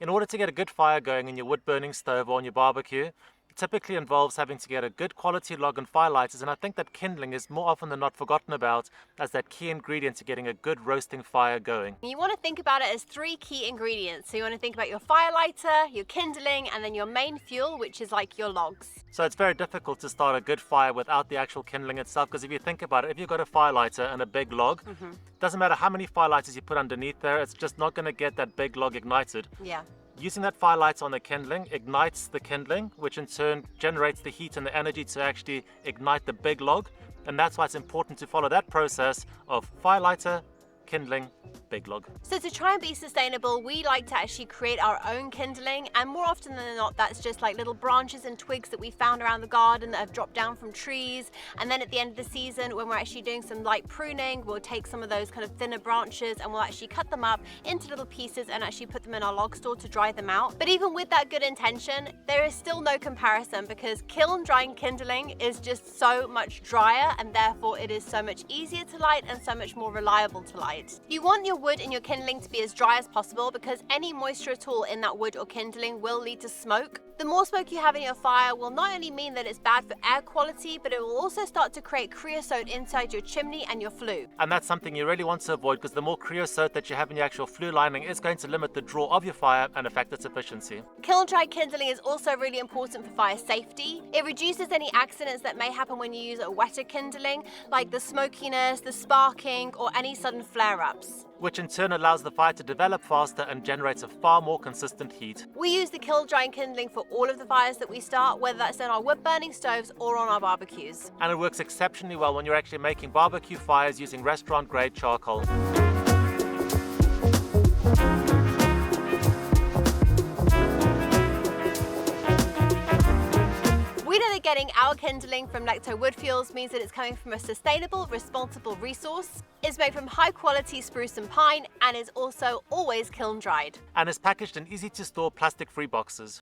In order to get a good fire going in your wood burning stove or on your barbecue, it typically involves having to get a good quality log and firelighters, and I think that kindling is more often than not forgotten about as that key ingredient to getting a good roasting fire going. You want to think about it as three key ingredients. So you want to think about your firelighter, your kindling, and then your main fuel, which is like your logs. So it's very difficult to start a good fire without the actual kindling itself, because if you think about it, if you've got a firelighter and a big log, doesn't matter how many firelighters you put underneath there, it's just not going to get that big log ignited. Yeah. Using that firelighter on the kindling ignites the kindling, which in turn generates the heat and the energy to actually ignite the big log. And that's why it's important to follow that process of firelighter, kindling, big log. So to try and be sustainable, we like to actually create our own kindling, and more often than not that's just like little branches and twigs that we found around the garden that have dropped down from trees. And then at the end of the season, when we're actually doing some light pruning, we'll take some of those kind of thinner branches and we'll actually cut them up into little pieces and actually put them in our log store to dry them out. But even with that good intention, there is still no comparison, because kiln drying kindling is just so much drier, and therefore it is so much easier to light and so much more reliable to light. You want your wood and your kindling to be as dry as possible, because any moisture at all in that wood or kindling will lead to smoke. The more smoke you have in your fire will not only mean that it's bad for air quality, but it will also start to create creosote inside your chimney and your flue. And that's something you really want to avoid, because the more creosote that you have in your actual flue lining is going to limit the draw of your fire and affect its efficiency. Kiln-dried kindling is also really important for fire safety. It reduces any accidents that may happen when you use a wetter kindling, like the smokiness, the sparking, or any sudden flare-ups, which in turn allows the fire to develop faster and generates a far more consistent heat. We use the kiln-drying kindling for all of the fires that we start, whether that's in our wood-burning stoves or on our barbecues. And it works exceptionally well when you're actually making barbecue fires using restaurant-grade charcoal. We know that getting our kindling from Lekto wood fuels means that it's coming from a sustainable, responsible resource. It's made from high-quality spruce and pine, and is also always kiln-dried. And is packaged in easy-to-store plastic-free boxes.